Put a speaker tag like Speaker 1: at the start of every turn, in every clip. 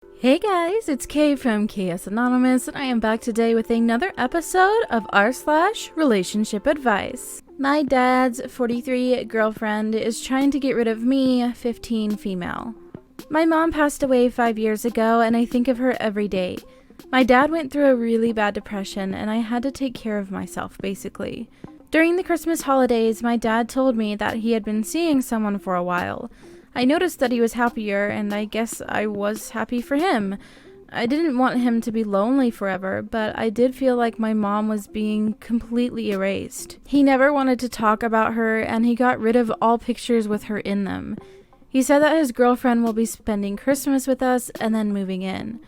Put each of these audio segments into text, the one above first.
Speaker 1: Hey guys, it's Kay from KS Anonymous, and I am back today with another episode of r/relationship advice. My dad's 43 girlfriend is trying to get rid of me, 15 female. My mom passed away 5 years ago, and I think of her every day. My dad went through a really bad depression, and I had to take care of myself, basically. During the Christmas holidays, my dad told me that he had been seeing someone for a while. I noticed that he was happier, and I guess I was happy for him. I didn't want him to be lonely forever, but I did feel like my mom was being completely erased. He never wanted to talk about her, and he got rid of all pictures with her in them. He said that his girlfriend will be spending Christmas with us and then moving in.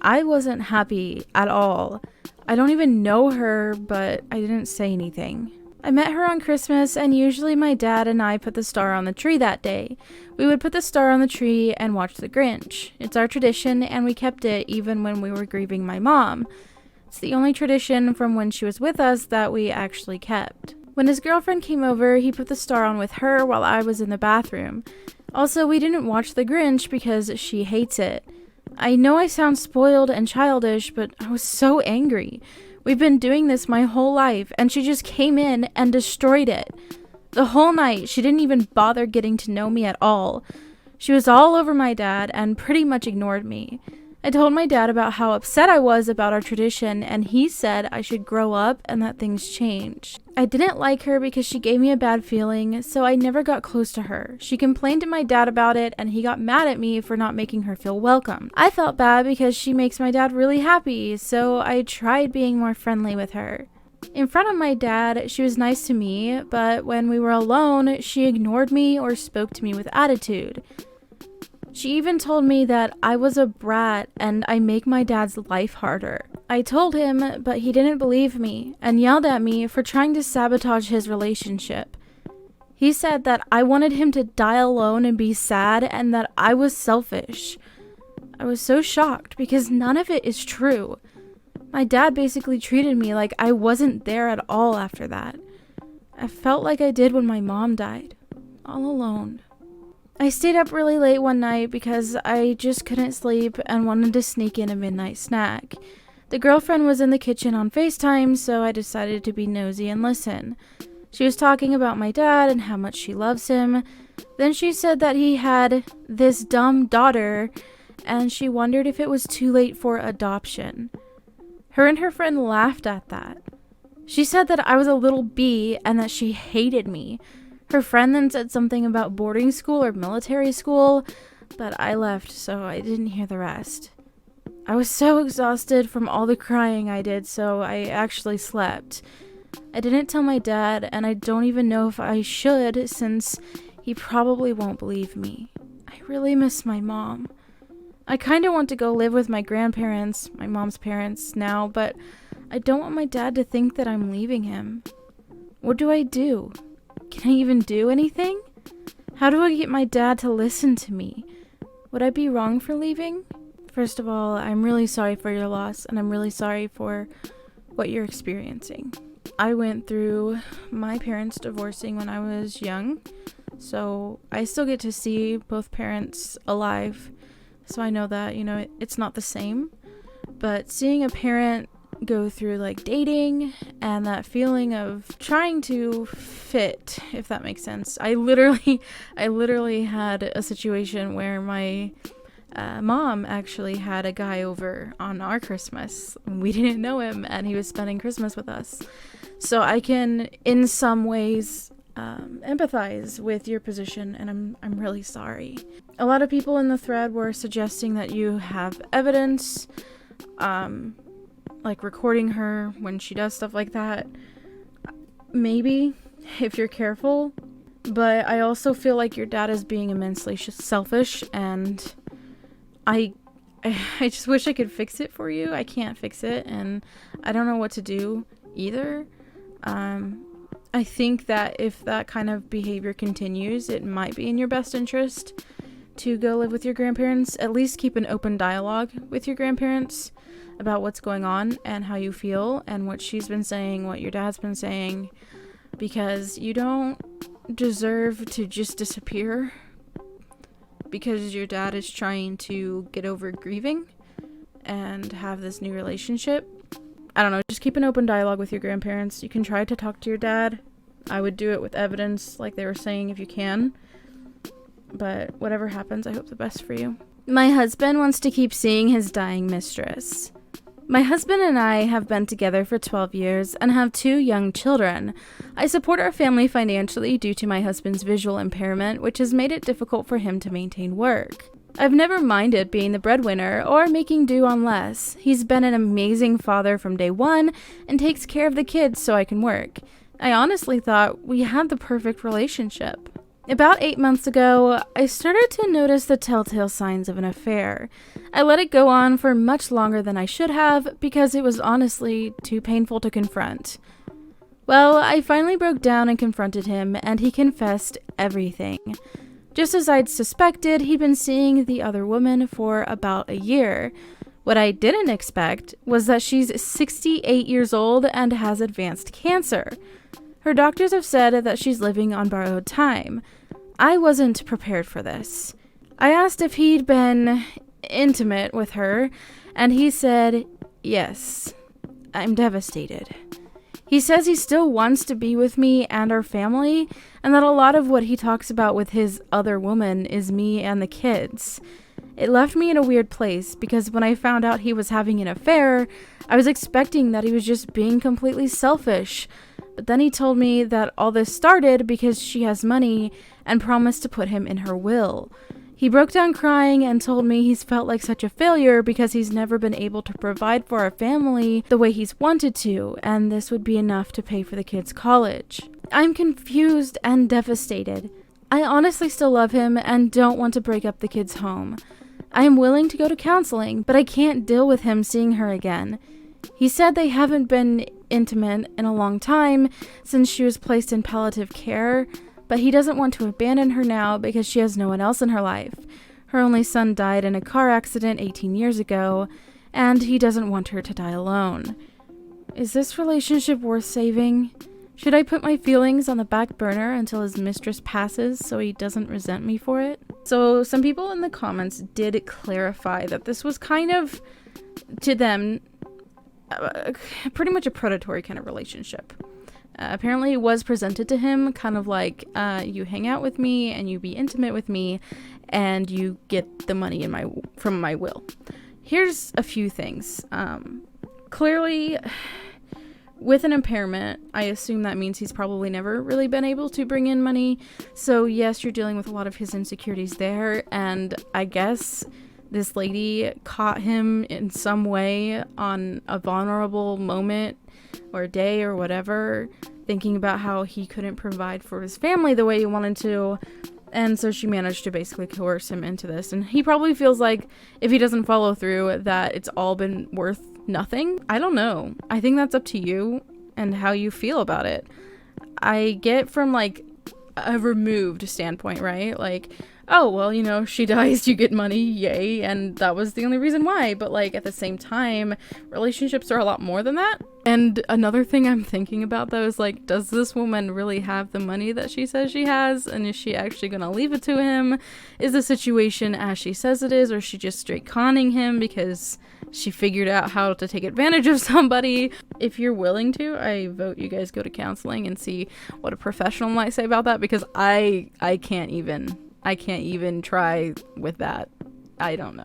Speaker 1: I wasn't happy at all. I don't even know her, but I didn't say anything. I met her on Christmas, and usually my dad and I put the star on the tree that day. We would put the star on the tree and watch The Grinch. It's our tradition, and we kept it even when we were grieving my mom. It's the only tradition from when she was with us that we actually kept. When his girlfriend came over, he put the star on with her while I was in the bathroom. Also, we didn't watch The Grinch because she hates it. I know I sound spoiled and childish, but I was so angry. We've been doing this my whole life, and she just came in and destroyed it. The whole night, she didn't even bother getting to know me at all. She was all over my dad and pretty much ignored me. I told my dad about how upset I was about our tradition, and he said I should grow up and that things change. I didn't like her because she gave me a bad feeling, so I never got close to her. She complained to my dad about it, and he got mad at me for not making her feel welcome. I felt bad because she makes my dad really happy, so I tried being more friendly with her. In front of my dad, she was nice to me, but when we were alone, she ignored me or spoke to me with attitude. She even told me that I was a brat and I make my dad's life harder. I told him, but he didn't believe me and yelled at me for trying to sabotage his relationship. He said that I wanted him to die alone and be sad and that I was selfish. I was so shocked because none of it is true. My dad basically treated me like I wasn't there at all after that. I felt like I did when my mom died, all alone. I stayed up really late one night because I just couldn't sleep and wanted to sneak in a midnight snack. The girlfriend was in the kitchen on FaceTime, so I decided to be nosy and listen. She was talking about my dad and how much she loves him. Then she said that he had this dumb daughter, and she wondered if it was too late for adoption. Her and her friend laughed at that. She said that I was a little bee and that she hated me. Her friend then said something about boarding school or military school, but I left, so I didn't hear the rest. I was so exhausted from all the crying I did, so I actually slept. I didn't tell my dad, and I don't even know if I should, since he probably won't believe me. I really miss my mom. I kinda want to go live with my grandparents, my mom's parents, now, but I don't want my dad to think that I'm leaving him. What do I do? Can I even do anything? How do I get my dad to listen to me? Would I be wrong for leaving? First of all, I'm really sorry for your loss, and I'm really sorry for what you're experiencing. I went through my parents divorcing when I was young, so I still get to see both parents alive. So I know that, it's not the same. But seeing a parent go through like dating and that feeling of trying to fit, if that makes sense. I literally had a situation where my mom actually had a guy over on our Christmas. We didn't know him, and he was spending Christmas with us. So I can, in some ways, empathize with your position, and I'm really sorry. A lot of people in the thread were suggesting that you have evidence, like recording her when she does stuff like that. Maybe, if you're careful. But I also feel like your dad is being immensely selfish, and I just wish I could fix it for you. I can't fix it, and I don't know what to do either. I think that if that kind of behavior continues, it might be in your best interest to go live with your grandparents. At least keep an open dialogue with your grandparents about what's going on and how you feel and what she's been saying, what your dad's been saying, because you don't deserve to just disappear. because your dad is trying to get over grieving and have this new relationship. I don't know, just keep an open dialogue with your grandparents. You can try to talk to your dad. I would do it with evidence, like they were saying, if you can. But whatever happens, I hope the best for you. My husband wants to keep seeing his dying mistress. My husband and I have been together for 12 years and have 2 young children. I support our family financially due to my husband's visual impairment, which has made it difficult for him to maintain work. I've never minded being the breadwinner or making do on less. He's been an amazing father from day one and takes care of the kids so I can work. I honestly thought we had the perfect relationship. About 8 months ago, I started to notice the telltale signs of an affair. I let it go on for much longer than I should have because it was honestly too painful to confront. Well, I finally broke down and confronted him, and he confessed everything. Just as I'd suspected, he'd been seeing the other woman for about a year. What I didn't expect was that she's 68 years old and has advanced cancer. Her doctors have said that she's living on borrowed time. I wasn't prepared for this. I asked if he'd been intimate with her, and he said, yes. I'm devastated. He says he still wants to be with me and our family, and that a lot of what he talks about with his other woman is me and the kids. It left me in a weird place because when I found out he was having an affair, I was expecting that he was just being completely selfish. But then he told me that all this started because she has money and promised to put him in her will. He broke down crying and told me he's felt like such a failure because he's never been able to provide for our family the way he's wanted to, and this would be enough to pay for the kids' college. I'm confused and devastated. I honestly still love him and don't want to break up the kids' home. I am willing to go to counseling, but I can't deal with him seeing her again. He said they haven't been intimate in a long time since she was placed in palliative care, but he doesn't want to abandon her now because she has no one else in her life. Her only son died in a car accident 18 years ago, and he doesn't want her to die alone. Is this relationship worth saving? Should I put my feelings on the back burner until his mistress passes so he doesn't resent me for it? So some people in the comments did clarify that this was kind of, to them, pretty much a predatory kind of relationship. Apparently it was presented to him kind of like, you hang out with me and you be intimate with me and you get the money from my will. Here's a few things. Clearly, with an impairment, I assume that means he's probably never really been able to bring in money. So yes, you're dealing with a lot of his insecurities there, and I guess this lady caught him in some way on a vulnerable moment or day or whatever, thinking about how he couldn't provide for his family the way he wanted to, and so she managed to basically coerce him into this. And he probably feels like if he doesn't follow through, that it's all been worth nothing. I don't know. I think that's up to you and how you feel about it. I get from like a removed standpoint, right? Like, oh, well, you know, she dies, you get money, yay, and that was the only reason why. But like at the same time, relationships are a lot more than that. And another thing I'm thinking about though is like, does this woman really have the money that she says she has? And is she actually gonna leave it to him? Is the situation as she says it is, or is she just straight conning him because she figured out how to take advantage of somebody? If you're willing to, I vote you guys go to counseling and see what a professional might say about that, because I can't even try with that. I don't know.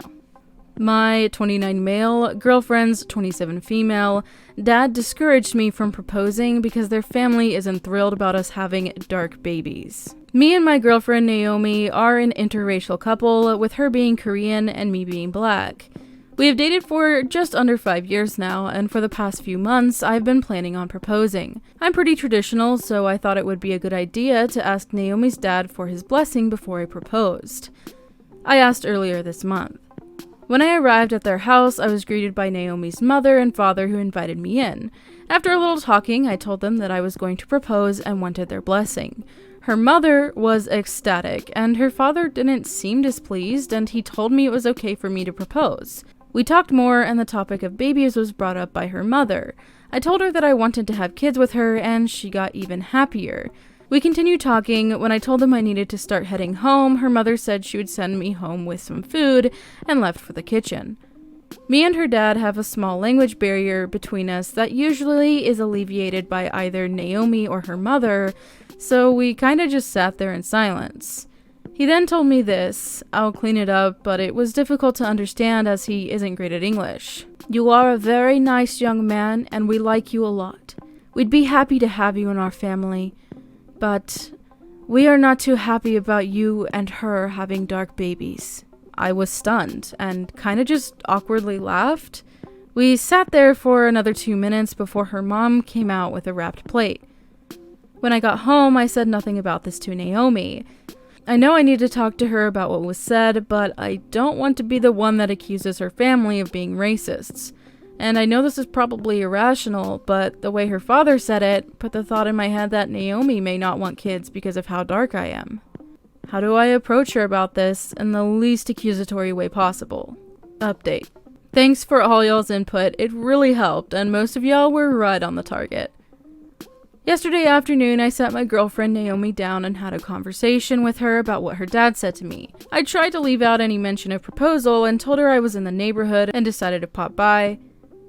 Speaker 1: My 29 male, girlfriend's 27 female, dad discouraged me from proposing because their family isn't thrilled about us having dark babies. Me and my girlfriend Naomi are an interracial couple, with her being Korean and me being black. We have dated for just under 5 years now, and for the past few months, I've been planning on proposing. I'm pretty traditional, so I thought it would be a good idea to ask Naomi's dad for his blessing before I proposed. I asked earlier this month. When I arrived at their house, I was greeted by Naomi's mother and father, who invited me in. After a little talking, I told them that I was going to propose and wanted their blessing. Her mother was ecstatic, and her father didn't seem displeased, and he told me it was okay for me to propose. We talked more, and the topic of babies was brought up by her mother. I told her that I wanted to have kids with her, and she got even happier. We continued talking. When I told them I needed to start heading home, her mother said she would send me home with some food and left for the kitchen. Me and her dad have a small language barrier between us that usually is alleviated by either Naomi or her mother, so we kinda just sat there in silence. He then told me this. I'll clean it up, but it was difficult to understand as he isn't great at English. You are a very nice young man, and we like you a lot. We'd be happy to have you in our family, but we are not too happy about you and her having dark babies. I was stunned and kind of just awkwardly laughed. We sat there for another 2 minutes before her mom came out with a wrapped plate. When I got home, I said nothing about this to Naomi. I know I need to talk to her about what was said, but I don't want to be the one that accuses her family of being racists. And I know this is probably irrational, but the way her father said it put the thought in my head that Naomi may not want kids because of how dark I am. How do I approach her about this in the least accusatory way possible? Update. Thanks for all y'all's input, it really helped, and most of y'all were right on the target. Yesterday afternoon, I sat my girlfriend Naomi down and had a conversation with her about what her dad said to me. I tried to leave out any mention of proposal and told her I was in the neighborhood and decided to pop by.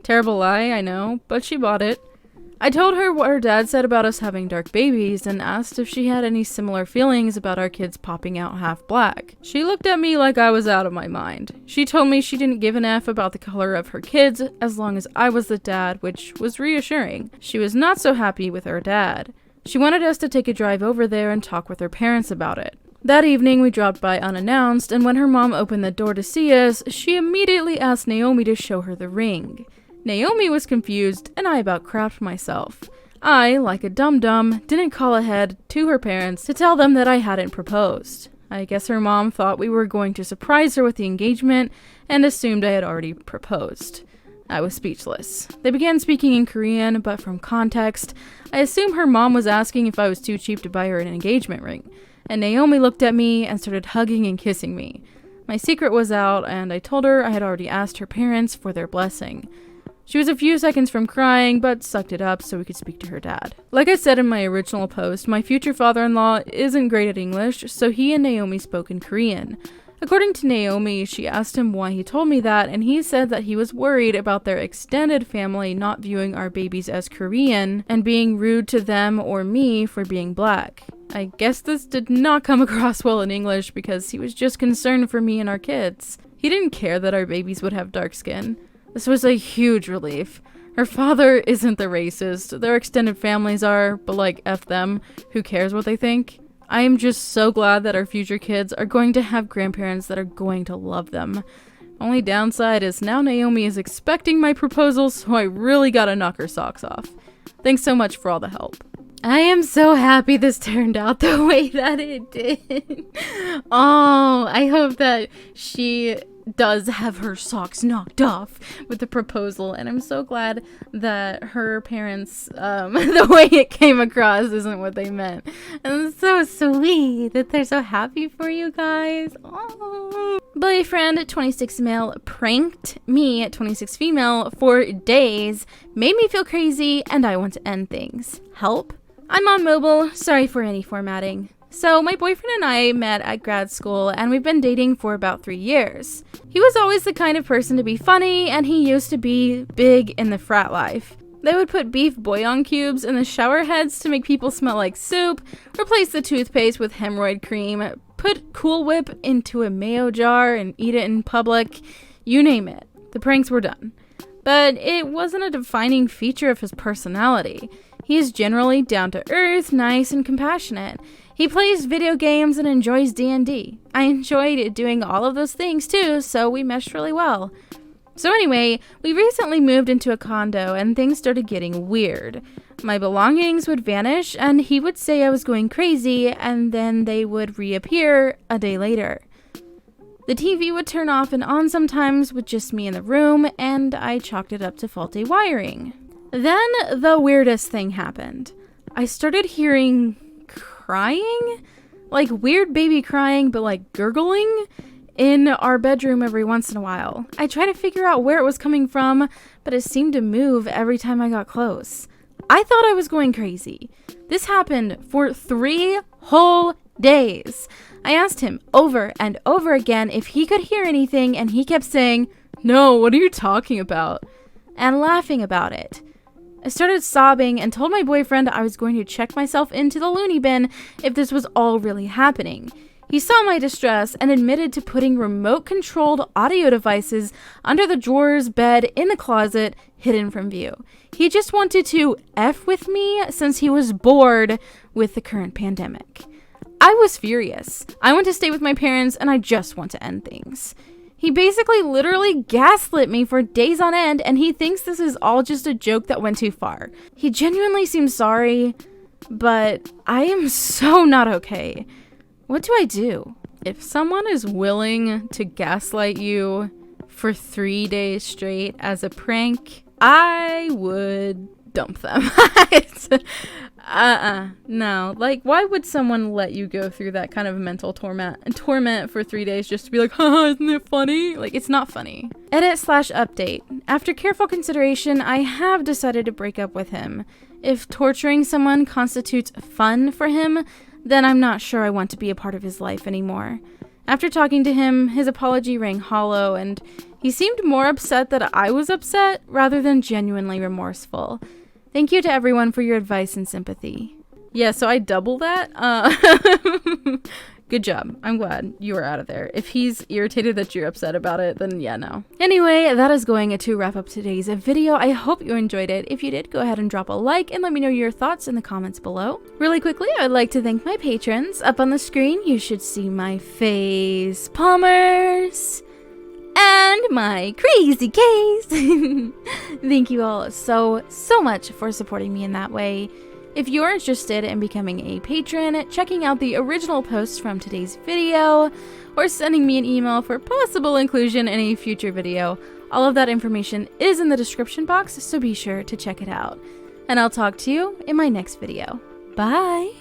Speaker 1: Terrible lie, I know, but she bought it. I told her what her dad said about us having dark babies and asked if she had any similar feelings about our kids popping out half black. She looked at me like I was out of my mind. She told me she didn't give an F about the color of her kids as long as I was the dad, which was reassuring. She was not so happy with her dad. She wanted us to take a drive over there and talk with her parents about it. That evening, we dropped by unannounced, and when her mom opened the door to see us, she immediately asked Naomi to show her the ring. Naomi was confused, and I about crapped myself. I, like a dum-dum, didn't call ahead to her parents to tell them that I hadn't proposed. I guess her mom thought we were going to surprise her with the engagement and assumed I had already proposed. I was speechless. They began speaking in Korean, but from context, I assume her mom was asking if I was too cheap to buy her an engagement ring, and Naomi looked at me and started hugging and kissing me. My secret was out, and I told her I had already asked her parents for their blessing. She was a few seconds from crying, but sucked it up so we could speak to her dad. Like I said in my original post, my future father-in-law isn't great at English, so he and Naomi spoke in Korean. According to Naomi, she asked him why he told me that, and he said that he was worried about their extended family not viewing our babies as Korean and being rude to them or me for being black. I guess this did not come across well in English because he was just concerned for me and our kids. He didn't care that our babies would have dark skin. This was a huge relief. Her father isn't the racist. Their extended families are, but like, F them. Who cares what they think? I am just so glad that our future kids are going to have grandparents that are going to love them. Only downside is now Naomi is expecting my proposal, so I really gotta knock her socks off. Thanks so much for all the help. I am so happy this turned out the way that it did. Oh, I hope that she does have her socks knocked off with the proposal, and I'm so glad that her parents, the way it came across isn't what they meant. And it's so sweet that they're so happy for you guys. Oh. Boyfriend at 26 male pranked me at 26 female for days, made me feel crazy, and I want to end things. Help? I'm on mobile, sorry for any formatting. So my boyfriend and I met at grad school, and we've been dating for about 3 years. He was always the kind of person to be funny, and he used to be big in the frat life. They would put beef bouillon cubes in the shower heads to make people smell like soup, replace the toothpaste with hemorrhoid cream, put Cool Whip into a mayo jar and eat it in public, you name it. The pranks were done. But it wasn't a defining feature of his personality. He is generally down to earth, nice, and compassionate. He plays video games and enjoys D&D. I enjoyed doing all of those things too, so we meshed really well. So anyway, we recently moved into a condo and things started getting weird. My belongings would vanish and he would say I was going crazy, and then they would reappear a day later. The TV would turn off and on sometimes with just me in the room, and I chalked it up to faulty wiring. Then the weirdest thing happened. I started hearing crying? Like weird baby crying, but like gurgling in our bedroom every once in a while. I tried to figure out where it was coming from, but it seemed to move every time I got close. I thought I was going crazy. This happened for 3 whole days. I asked him over and over again if he could hear anything, and he kept saying, "No, what are you talking about?" and laughing about it. I started sobbing and told my boyfriend I was going to check myself into the loony bin if this was all really happening. He saw my distress and admitted to putting remote-controlled audio devices under the drawers, bed, in the closet, hidden from view. He just wanted to F with me since he was bored with the current pandemic. I was furious. I want to stay with my parents and I just want to end things. He basically literally gaslit me for days on end, and he thinks this is all just a joke that went too far. He genuinely seems sorry, but I am so not okay. What do I do? If someone is willing to gaslight you for 3 days straight as a prank, I would dump them. No. Like, why would someone let you go through that kind of mental torment for 3 days just to be like, haha, isn't it funny? Like, it's not funny. Edit/update. After careful consideration, I have decided to break up with him. If torturing someone constitutes fun for him, then I'm not sure I want to be a part of his life anymore. After talking to him, his apology rang hollow, and he seemed more upset that I was upset rather than genuinely remorseful. Thank you to everyone for your advice and sympathy. Yeah, so I double that. Good job. I'm glad you were out of there. If he's irritated that you're upset about it, then yeah, no. Anyway, that is going to wrap up today's video. I hope you enjoyed it. If you did, go ahead and drop a like and let me know your thoughts in the comments below. Really quickly, I'd like to thank my patrons. Up on the screen, you should see my face palmers and my crazy case. Thank you all so much for supporting me in that way. If you're interested in becoming a patron, checking out the original posts from today's video, or sending me an email for possible inclusion in a future video, all of that information is in the description box, so be sure to check it out. And I'll talk to you in my next video. Bye!